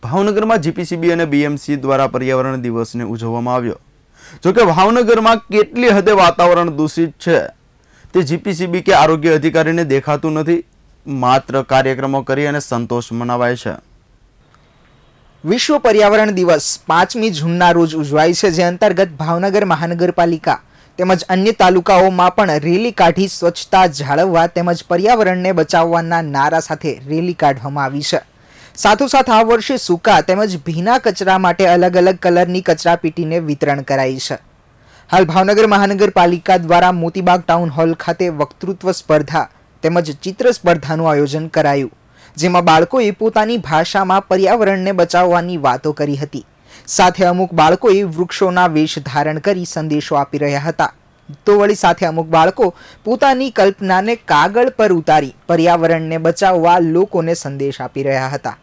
ભાવનગરમાં જીપીસીબી અને બીએમસી દ્વારા પર્યાવરણ દિવસને ઉજવવામાં આવ્યો। જોકે ભાવનગરમાં કેટલી હદે વાતાવરણ દૂષિત છે તે જીપીસીબી કે આરોગ્ય અધિકારીને દેખાતું નથી, માત્ર કાર્યક્રમો કરી અને સંતોષ મનાવાય છે। વિશ્વ પર્યાવરણ દિવસ 5મી જૂનના રોજ ઉજવાય છે, જે અંતર્ગત ભાવનગર મહાનગરપાલિકા તેમજ અન્ય તાલુકાઓમાં પણ રેલી કાઢી સ્વચ્છતા જાળવવા તેમજ પર્યાવરણને બચાવવાના નારા સાથે રેલી કાઢવામાં આવી છે। સાથોસાથ આ વર્ષે સૂકા તેમજ ભીના કચરા માટે અલગ અલગ કલરની કચરાપેટીને વિતરણ કરાઈ છે। હાલ ભાવનગર મહાનગરપાલિકા દ્વારા મોતીબાગ ટાઉન હોલ ખાતે વક્તૃત્વ સ્પર્ધા તેમજ ચિત્ર સ્પર્ધાનું આયોજન કરાયું, જેમાં બાળકોએ પોતાની ભાષામાં પર્યાવરણને બચાવવાની વાતો કરી હતી। સાથે અમુક બાળકોએ વૃક્ષોના વેશ ધારણ કરી સંદેશો આપી રહ્યા હતા, તો વળી સાથે અમુક બાળકો પોતાની કલ્પનાને કાગળ પર ઉતારી પર્યાવરણને બચાવવા લોકોને સંદેશ આપી રહ્યા હતા।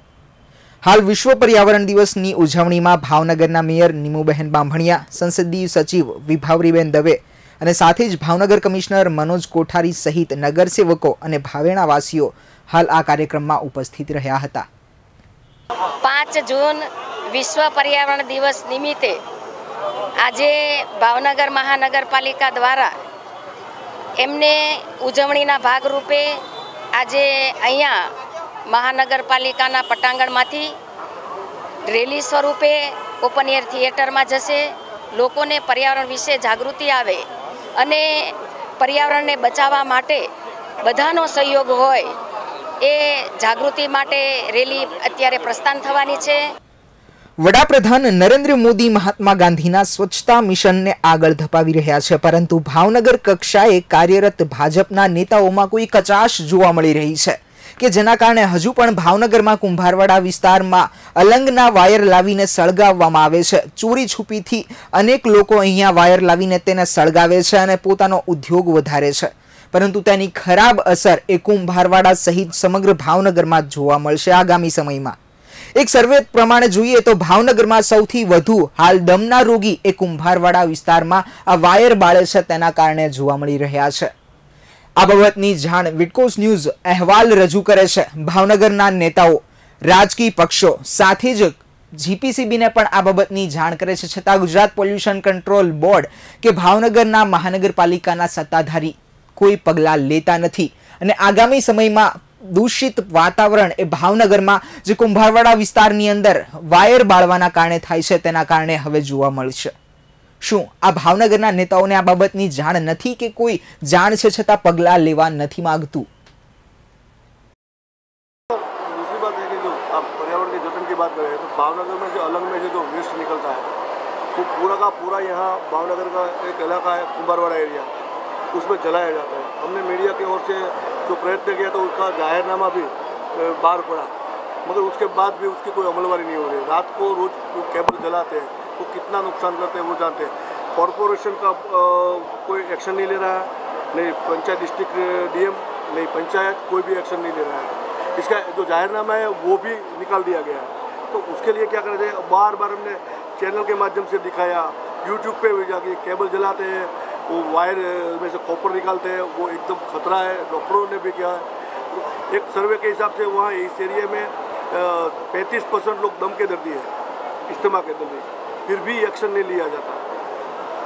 હાલ વિશ્વ પર્યાવરણ દિવસની ઉજવણીમાં ભાવનગરના મેયર નીમુબહેન બાંભણિયા, સંસદીય સચિવ વિભાવરીબેન દવે અને સાથે જ ભાવનગર કમિશનર મનોજ કોઠારી સહિત નગરસેવકો અને ભાવેણાવાસીઓ હાલ આ કાર્યક્રમમાં ઉપસ્થિત રહ્યા હતા। 5 જૂન વિશ્વ પર્યાવરણ દિવસ નિમિત્તે આજે ભાવનગર મહાનગરપાલિકા દ્વારા એમને ઉજવણીના ભાગરૂપે આજે અહીંયા મહાનગરપાલિકાના પટાંગણમાંથી રેલી સ્વરૂપે ઓપન એર થિયેટરમાં જશે। લોકોને પર્યાવરણ વિશે જાગૃતિ આવે અને પર્યાવરણને બચાવવા માટે બધાનો સહયોગ હોય એ જાગૃતિ માટે રેલી અત્યારે પ્રસ્થાન થવાની છે। વડાપ્રધાન નરેન્દ્ર મોદી મહાત્મા ગાંધીના સ્વચ્છતા મિશનને આગળ ધપાવી રહ્યા છે, પરંતુ ભાવનગર કક્ષાએ કાર્યરત ભાજપના નેતાઓમાં કોઈ કચાશ જોવા મળી રહી છે કે જેના કારણે હજુ પણ ભાવનગરમાં કુંભારવાડા વિસ્તારમાં અલંગના વાયર લાવીને સળગાવવામાં આવે છે। ચોરી છુપીથી અનેક લોકો અહીંયા વાયર લાવીને તેને સળગાવે છે અને પોતાનો ઉદ્યોગ વધારે છે, પરંતુ તેની ખરાબ અસર એ કુંભારવાડા સહિત સમગ્ર ભાવનગરમાં જોવા મળશે આગામી સમયમાં। એક સર્વે પ્રમાણે જોઈએ તો ભાવનગરમાં સૌથી વધુ હાલ દમના રોગી એ કુંભારવાડા વિસ્તારમાં આ વાયર બાળે છે તેના કારણે જોવા મળી રહ્યા છે। આ બાબતની જાણ વિટકોસ ન્યૂઝ અહેવાલ રજૂ કરે છે। ભાવનગરના નેતાઓ, રાજકીય પક્ષો સાથે જ જીપીસીબીને પણ આ બાબતની જાણ કરે છે, છતાં ગુજરાત પોલ્યુશન કંટ્રોલ બોર્ડ કે ભાવનગરના મહાનગરપાલિકાના સત્તાધારી કોઈ પગલાં લેતા નથી અને આગામી સમયમાં દૂષિત વાતાવરણ એ ભાવનગરમાં જે કુંભારવાડા વિસ્તારની અંદર વાયર બાળવાના કારણે થાય છે તેના કારણે હવે જોવા મળશે। શું આ ભાવનગરના નેતાઓને આ બાબતની જાણ નથી કે કોઈ જાણ છે છતાં પગલાં લેવા નથી માંગતું? दूसरी बात है कि जो आप पर्यावरण के जतन की बात कर रहे हैं तो भावनगर में जो अलग में जो वेस्ट निकलता है वो पूरा का पूरा यहाँ भावनगर का एक इलाका है कुंभारवाड़ा एरिया, उसमें जलाया जाता है। हमने मीडिया की ओर से जो प्रयत्न किया तो उसका जाहिरनामा भी बाहर पड़ा, मगर उसके बाद भी उसकी कोई अमलवारी नहीं हो रही। रात को रोज जो केबल जलाते हैं वो कितना नुकसान करते हैं वो जानते हैं। कॉरपोरेशन का कोई एक्शन नहीं ले रहा है, नहीं पंचायत डिस्ट्रिक्ट डीएम नहीं पंचायत कोई भी एक्शन नहीं ले रहा है। इसका जो जाहिरनामा है वो भी निकाल दिया गया है, तो उसके लिए क्या करना चाहिए? बार बार हमने चैनल के माध्यम से दिखाया, यूट्यूब पे भी जाके केबल जलाते हैं, वो वायर में से कॉपर निकालते हैं, वो एकदम खतरा है। डॉक्टरों ने भी किया है, एक सर्वे के हिसाब से वहाँ इस एरिया में 35% लोग दम के दर्दी है, इस्तेमा के दर्दी, फिर भी एक्शन नहीं लिया जाता।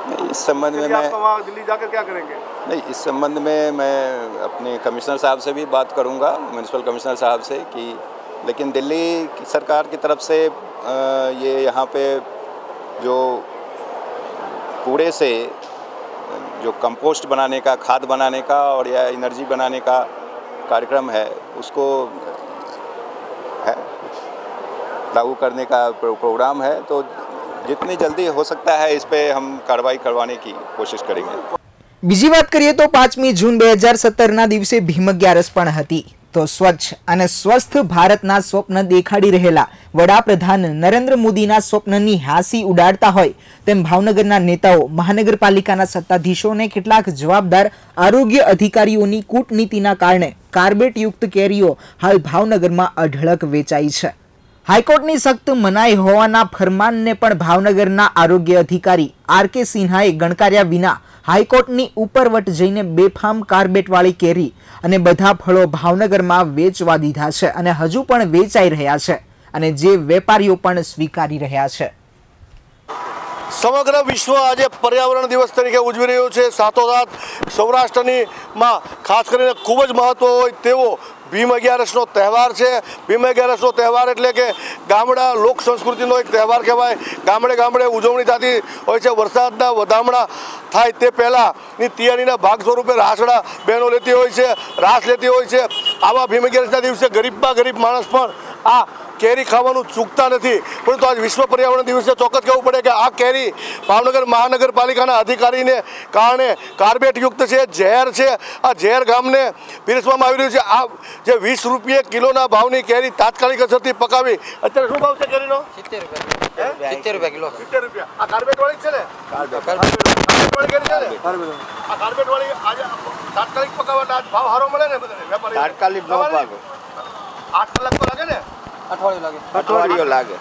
नहीं, इस संबंध में मैं वहाँ दिल्ली जाकर क्या करेंगे? नहीं, इस संबंध में मैं अपने कमिश्नर साहब से भी बात करूंगा, म्यूनसिपल कमिश्नर साहब से, कि लेकिन दिल्ली की सरकार की तरफ से ये यहाँ पे जो कूड़े से जो कंपोस्ट बनाने का, खाद बनाने का और या एनर्जी बनाने का कार्यक्रम है उसको है लागू करने का प्रोग्राम है, तो जितनी जल्दी हो सकता है इस पे हम कार्रवाई करवाने की कोशिश करेंगे। બીજી વાત કરીએ તો 5મી જૂન 2017ના દિવસે ભીમ અગિયારસ પણ હતી, તો સ્વચ્છ અને સ્વસ્થ ભારતના સ્વપ્ન દેખાડી રહેલા વડાપ્રધાન નરેન્દ્ર મોદીના સ્વપ્નની હાંસી ઉડાડતા હોય તેમ ભાવનગરના નેતાઓ, મહાનગરપાલિકાના સત્તાધીશોને કેટલાક જવાબદાર આરોગ્ય અધિકારીઓની કૂટનીતિના કારણે કાર્બેટયુક્ત કેરીઓ હાલ ભાવનગરમાં અઢળક વેચાઈ છે। હાઈકોર્ટની સખ્ત મનાઈ હોવાના ફરમાનને પણ ભાવનગરના આરોગ્ય અધિકારી આર કે સિન્હાએ ગણકાર્યા વિના હાઈકોર્ટની ઉપરવટ જઈને બેફામ કાર્બેટવાળી કેરી અને બધા ફળો ભાવનગરમાં વેચવા દીધા છે અને હજુ પણ વેચાઈ રહ્યા છે અને જે વેપારીઓ પણ સ્વીકારી રહ્યા છે। સમગ્ર વિશ્વ આજે પર્યાવરણ દિવસ તરીકે ઉજવી રહ્યું છે। સાથોસાથ સૌરાષ્ટ્રની માં ખાસ કરીને ખૂબ જ મહત્વ હોય તેવો ભીમ અગિયારસનો તહેવાર છે। ભીમ અગિયારસનો તહેવાર એટલે કે ગામડા લોક સંસ્કૃતિનો એક તહેવાર કહેવાય। ગામડે ગામડે ઉજવણી થતી હોય છે। વરસાદના વધામણા થાય તે પહેલાંની તૈયારીના ભાગ સ્વરૂપે રાસડા બહેનો લેતી હોય છે, રાસ લેતી હોય છે। આવા ભીમ અગિયારસના દિવસે ગરીબમાં ગરીબ માણસ પણ આ કેરી ખાવાનું ચૂકતા નથી। પરંતુ આજ વિશ્વ પર્યાવરણ દિવસે ચોક્કસ કહેવું પડે કે આ કેરી ભાવનગર મહાનગરપાલિકાના અધિકારીને કારણે કાર્બેટયુક્ત છે, ઝેર છે। આ ઝેર ગામને પીરસવામાં આવી રહ્યું છે। આ જે 20 રૂપિયા કિલોના ભાવની કેરી તાત્કાલિક અસરથી પકાવી, અત્યારે શું ભાવ છે કેરીનો? 70 રૂપિયા કિલો। 70 રૂપિયા। આ કાર્બેટવાળી છે ને? કાર્બેટવાળી કેરી છે ને? આ કાર્બેટવાળી આજે તાત્કાલિક પકાવવા આજ ભાવ સારો મળે ને બધાને વેપારી? તાત્કાલિક નો ભાવ 8 કલાક તો લાગે ને? અઠવાડિયું લાગે।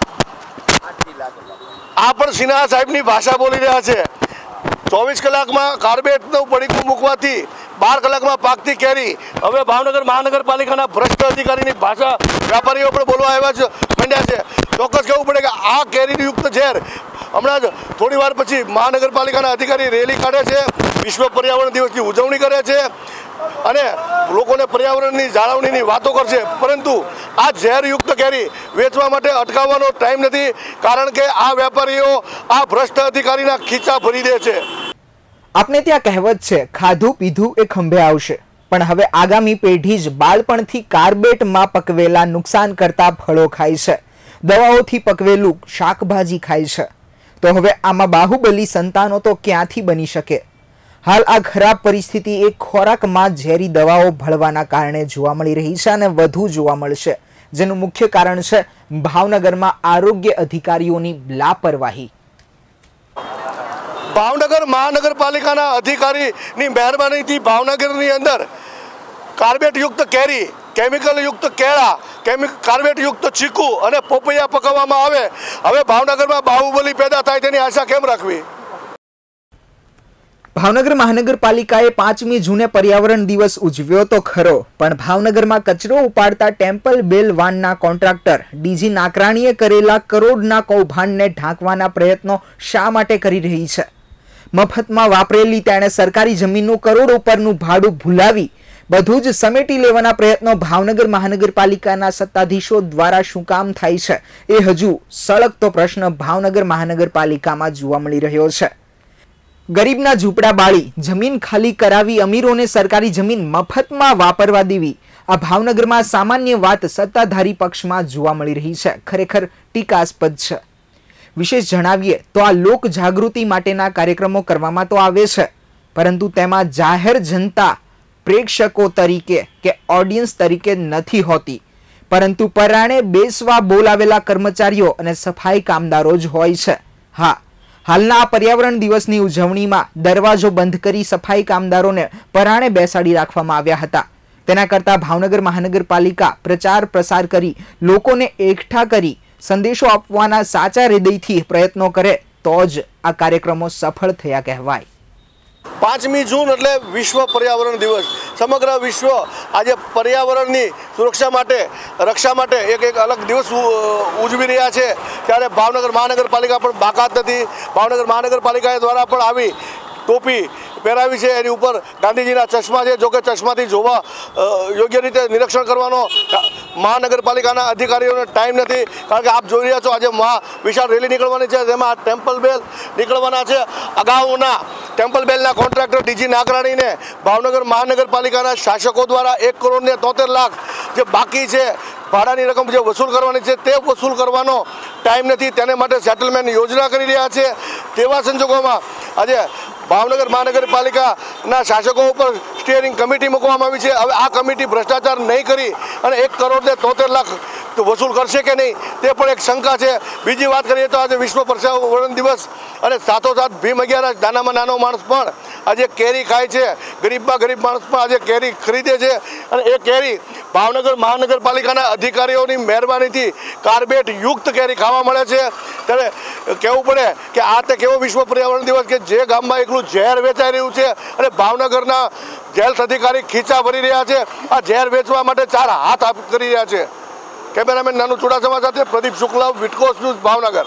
આ પણ સિન્હા સાહેબની ભાષા બોલી રહ્યા છે। 24 કલાકમાં કાર્બેટનું પડીકું મૂકવાથી 12 કલાકમાં પાકતી કેરી હવે ભાવનગર મહાનગરપાલિકાના ભ્રષ્ટ અધિકારીની ભાષા વેપારીઓ પણ બોલવા આવ્યા છે માંડ્યા છે। ચોક્કસ કહેવું પડે કે આ કેરીયુક્ત ઝેર હમણાં જ થોડી વાર પછી મહાનગરપાલિકાના અધિકારી રેલી કાઢે છે, વિશ્વ પર્યાવરણ દિવસની ઉજવણી કરે છે અને લોકોને પર્યાવરણની જાળવણીની વાતો કરશે। પરંતુ આ ઝેરયુક્ત કેરી વેચવા માટે અટકાવવાનો ટાઈમ નથી, કારણ કે આ વેપારીઓ આ ભ્રષ્ટ અધિકારીના ખીચા ભરી દે છે। આપણે ત્યાં કહેવત છે, ખાધું પીધું એ ખંભે આવશે, પણ હવે આગામી પેઢી જ બાળપણથી કાર્બેટમાં પકવેલા નુકસાન કરતા ફળો ખાય છે, દવાઓથી પકવેલું શાકભાજી ખાય છે। તો હવે આમાં બાહુબલી સંતાનો તો ક્યાંથી બની શકે? હાલ આ ખરાબ પરિસ્થિતિ એક ખોરાકમાં ઝેરી દવાઓ ભળવાના કારણે જોવા મળી રહી છે અને વધુ જોવા મળશે, જેનું મુખ્ય કારણ છે ભાવનગરમાં આરોગ્ય અધિકારીઓની લાપરવાહી। ભાવનગર મહાનગરપાલિકાના અધિકારીની મહેરબાનીથી ભાવનગરની અંદર કાર્બેટયુક્ત કેરી, કેમિકલયુક્ત કેળા, કાર્બેટયુક્ત ચીકુ અને પપૈયા પકાવવામાં આવે। હવે ભાવનગરમાં બાહુબલી પેદા થાય તેની આશા કેમ રાખવી? ભાવનગર મહાનગરપાલિકાએ 5મી જૂને પર્યાવરણ દિવસ ઉજવ્યો તો ખરો, પણ ભાવનગરમાં કચરો ઉપાડતા ટેમ્પલ બેલ વાનના કોન્ટ્રાક્ટર ડીજી નાકરાણીએ કરેલા કરોડના કૌભાંડને ઢાંકવાના પ્રયત્નો શા માટે કરી રહી છે? મફતમાં વાપરેલી તેણે સરકારી જમીનનું કરોડ ઉપરનું ભાડું ભૂલાવી બધું જ સમેટી લેવાના પ્રયત્નો ભાવનગર મહાનગરપાલિકાના સત્તાધીશો દ્વારા શું કામ થાય છે, એ હજુ સળગતો પ્રશ્ન ભાવનગર મહાનગરપાલિકામાં જોવા મળી રહ્યો છે। ગરીબના ઝૂંપડા બાળી જમીન ખાલી કરાવી અમીરોને સરકારી જમીન મફતમાં વાપરવા દેવી, આ ભાવનગરમાં સામાન્ય વાત સત્તાધારી પક્ષમાં જોવા મળી રહી છે, ખરેખર ટીકાસ્પદ છે। વિશેષ જણાવીએ તો આ લોક જાગૃતિ માટેના કાર્યક્રમો કરવામાં તો આવે છે, પરંતુ તેમાં જાહેર જનતા પ્રેક્ષકો તરીકે કે ઓડિયન્સ તરીકે નથી હોતી, પરંતુ પરાણે બેસવા બોલાવેલા કર્મચારીઓ અને સફાઈ કામદારો જ હોય છે। હા, હાલના આ પર્યાવરણ દિવસની ઉજવણીમાં દરવાજો બંધ કરી સફાઈ કામદારોને પરાણે બેસાડી રાખવામાં આવ્યા હતા। તેના કરતાં ભાવનગર મહાનગરપાલિકા પ્રચાર પ્રસાર કરી લોકોને એકઠા કરી સંદેશો આપવાના સાચા હૃદયથી પ્રયત્નો કરે તો જ આ કાર્યક્રમો સફળ થયા કહેવાય। 5મી જૂન એટલે વિશ્વ પર્યાવરણ દિવસ। સમગ્ર વિશ્વ આજે પર્યાવરણની સુરક્ષા માટે, રક્ષા માટે એક અલગ દિવસ ઉજવી રહ્યા છે, ત્યારે ભાવનગર મહાનગરપાલિકા પણ બાકાત નથી। ભાવનગર મહાનગરપાલિકા દ્વારા પણ આવી ટોપી પહેરાવી છે, એની ઉપર ગાંધીજીના ચશ્મા છે। જોકે ચશ્માથી જોવા યોગ્ય રીતે નિરીક્ષણ કરવાનો મહાનગરપાલિકાના અધિકારીઓને ટાઈમ નથી, કારણ કે આપ જોઈ રહ્યા છો આજે વિશાળ રેલી નીકળવાની છે, જેમાં ટેમ્પલ બેલ નીકળવાના છે। અગાઉના ટેમ્પલ બેલના કોન્ટ્રાક્ટર ડીજી નાકરાણીને ભાવનગર મહાનગરપાલિકાના શાસકો દ્વારા 1 કરોડ ને 73 લાખ જે બાકી છે ભાડાની રકમ જે વસૂલ કરવાની છે તે વસૂલ કરવાનો ટાઈમ નથી, તેને માટે સેટલમેન્ટ યોજના કરી રહ્યા છે। તેવા સંજોગોમાં આજે ભાવનગર મહાનગરપાલિકાના શાસકો ઉપર સ્ટીયરિંગ કમિટી મૂકવામાં આવી છે। હવે આ કમિટી ભ્રષ્ટાચાર નહીં કરી અને 1 કરોડ ને 73 લાખ વસૂલ કરશે કે નહીં તે પણ એક શંકા છે। બીજી વાત કરીએ તો આજે વિશ્વ પર્યાવરણ દિવસ અને સાથોસાથ ભીમ 11 નાનામાં નાનો માણસ પણ આજે કેરી ખાય છે, ગરીબમાં ગરીબ માણસ પણ આજે કેરી ખરીદે છે અને એ કેરી ભાવનગર મહાનગરપાલિકાના અધિકારીઓની મહેરબાનીથી કાર્બેટ યુક્ત કેરી ખાવા મળે છે। ત્યારે કહેવું પડે કે આ તે કેવો વિશ્વ પર્યાવરણ દિવસ કે જે ગામમાં એકલું ઝેર વેચાઈ રહ્યું છે અને ભાવનગરના હેલ્થ અધિકારી ખીચા ભરી રહ્યા છે। આ ઝેર વેચવા માટે 4 હાથ કરી રહ્યા છે। કેમેરામેન નાનુ ચુડાસમા સાથે પ્રદીપ શુક્લા, વિટકોસ ન્યૂઝ, ભાવનગર।